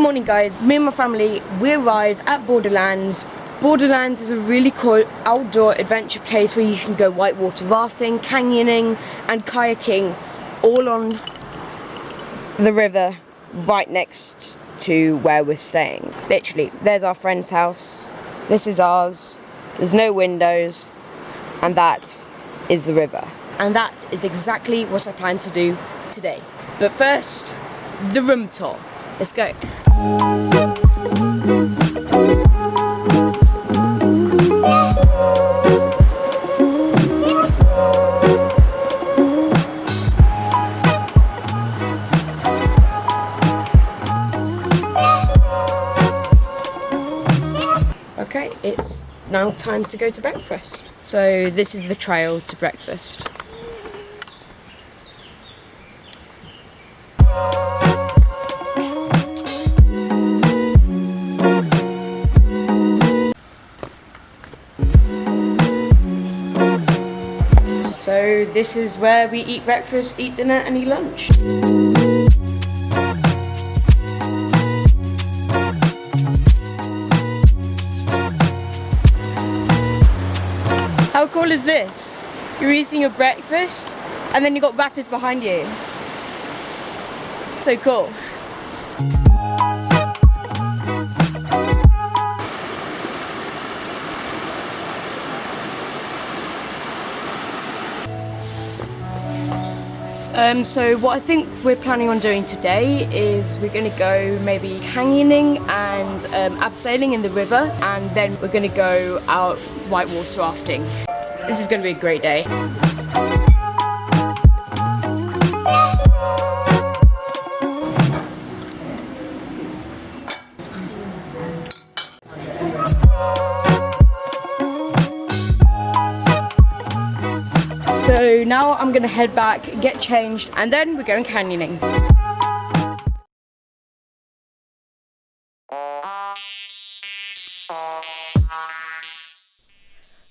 morning guys, me and my family, we arrived at Borderlands. Borderlands is a really cool outdoor adventure place where you can go whitewater rafting, canyoning and kayaking all on the river right next to where we're staying. Literally, there's our friend's house, this is ours, there's no windows, and that is the river. And that is exactly what I plan to do today. But first, the room tour. Let's go. Okay, it's now time to go to breakfast. So this is the trail to breakfast. So this is where we eat breakfast, eat dinner and eat lunch. How cool is this? You're eating your breakfast and then you've got rapids behind you. So cool. So what I think we're planning on doing today is we're going to go maybe canyoning and abseiling in the river, and then we're going to go out whitewater rafting. This is going to be a great day. So now I'm gonna head back, get changed, and then we're going canyoning.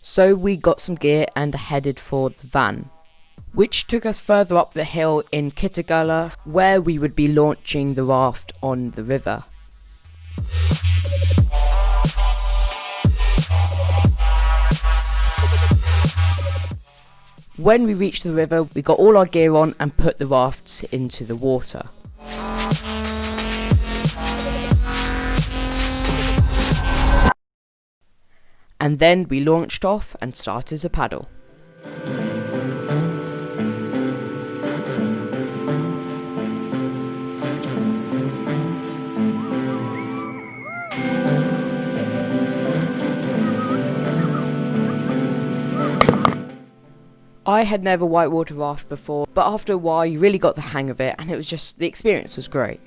So we got some gear and headed for the van, which took us further up the hill in Kitulgala, where we would be launching the raft on the river. When we reached the river, we got all our gear on and put the rafts into the water. And then we launched off and started to paddle. I had never whitewater rafted before, but after a while you really got the hang of it, and it was just, the experience was great.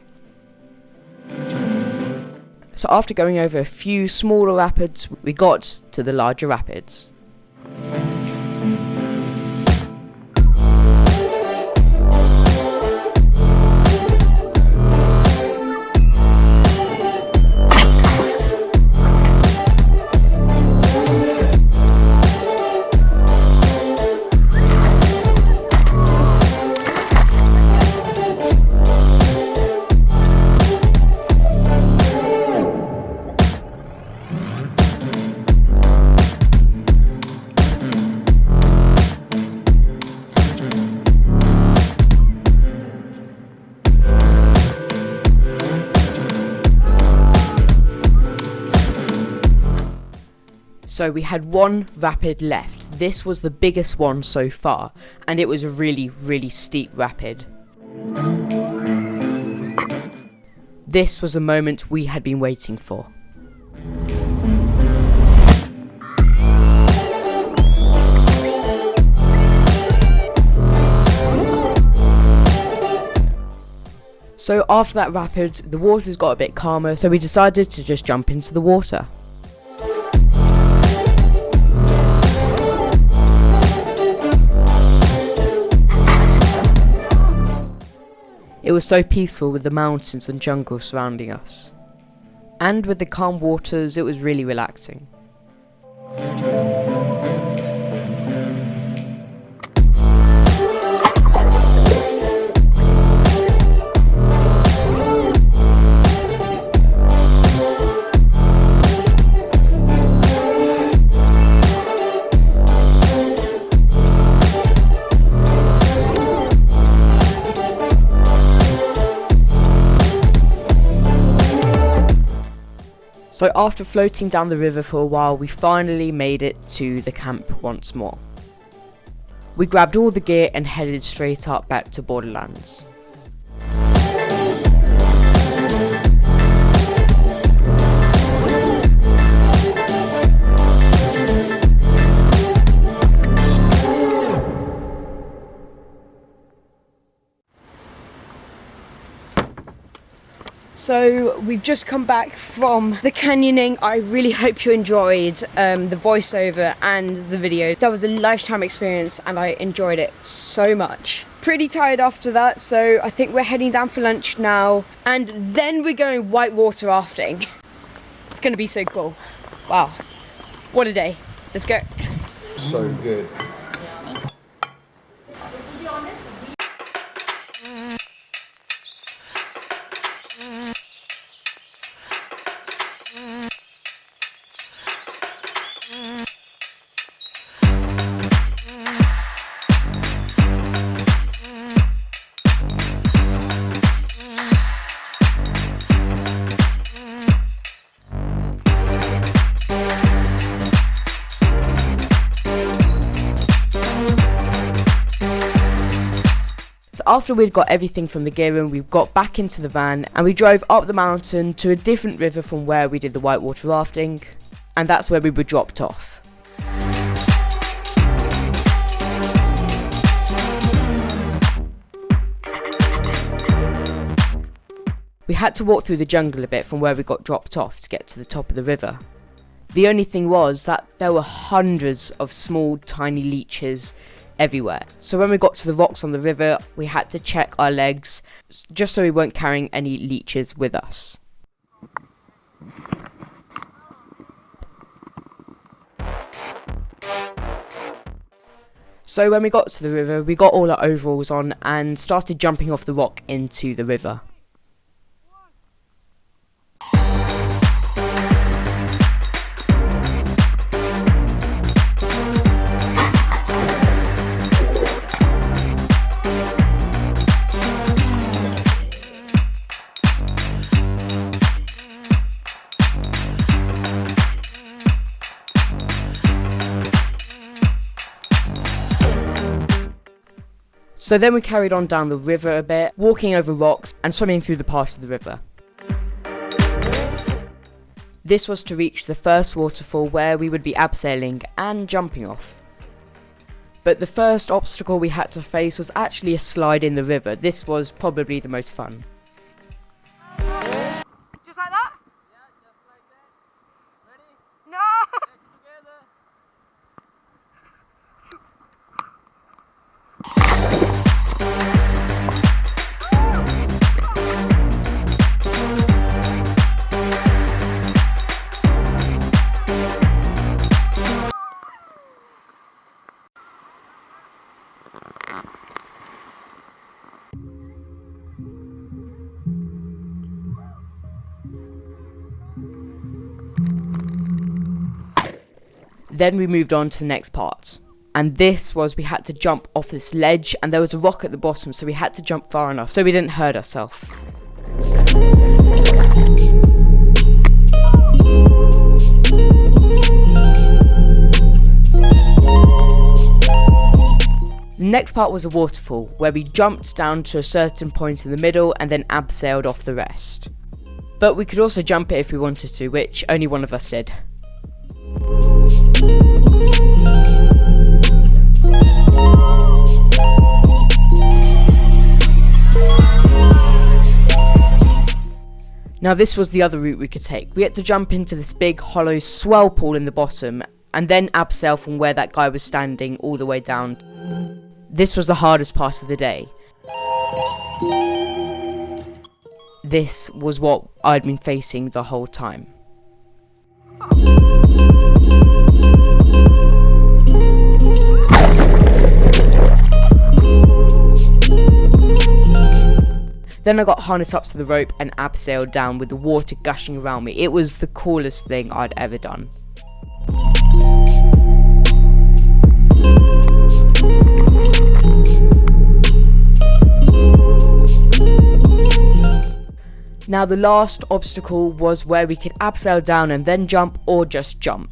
So after going over a few smaller rapids, we got to the larger rapids. So we had one rapid left. This was the biggest one so far, and it was a really, really steep rapid. This was a moment we had been waiting for. So after that rapid, the waters got a bit calmer, so we decided to just jump into the water. It was so peaceful with the mountains and jungle surrounding us. And with the calm waters, it was really relaxing. So after floating down the river for a while, we finally made it to the camp once more. We grabbed all the gear and headed straight up back to Borderlands. So we've just come back from the canyoning. I really hope you enjoyed the voiceover and the video. That was a lifetime experience and I enjoyed it so much. Pretty tired after that, so I think we're heading down for lunch now and then we're going whitewater rafting. It's gonna be so cool. Wow, what a day. Let's go. So good. After we'd got everything from the gear room, we got back into the van and we drove up the mountain to a different river from where we did the whitewater rafting, and that's where we were dropped off. We had to walk through the jungle a bit from where we got dropped off to get to the top of the river. The only thing was that there were hundreds of small tiny leeches everywhere. So when we got to the rocks on the river, we had to check our legs just so we weren't carrying any leeches with us. So when we got to the river, we got all our overalls on and started jumping off the rock into the river. So then we carried on down the river a bit, walking over rocks and swimming through the part of the river. This was to reach the first waterfall where we would be abseiling and jumping off. But the first obstacle we had to face was actually a slide in the river. This was probably the most fun. Just like that? Yeah, just like that. Ready? No! Let's together. Then we moved on to the next part. And this was we had to jump off this ledge and there was a rock at the bottom, so we had to jump far enough so we didn't hurt ourselves. The next part was a waterfall where we jumped down to a certain point in the middle and then abseiled off the rest. But we could also jump it if we wanted to, which only one of us did. Now this was the other route we could take. We had to jump into this big hollow swell pool in the bottom and then abseil from where that guy was standing all the way down. This was the hardest part of the day. This was what I'd been facing the whole time. Then I got harnessed up to the rope and abseiled down with the water gushing around me. It was the coolest thing I'd ever done. Now the last obstacle was where we could abseil down and then jump, or just jump.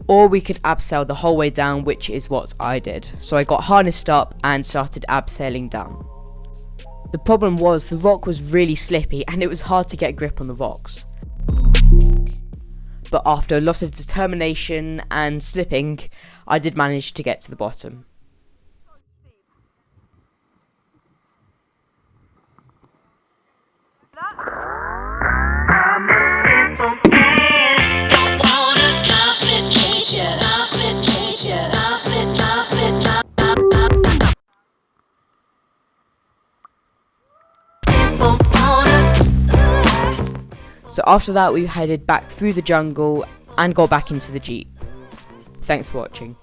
Or we could abseil the whole way down, which is what I did. So I got harnessed up and started abseiling down. The problem was the rock was really slippy and it was hard to get a grip on the rocks. But after a lot of determination and slipping, I did manage to get to the bottom. So after that we headed back through the jungle and got back into the Jeep. Thanks for watching.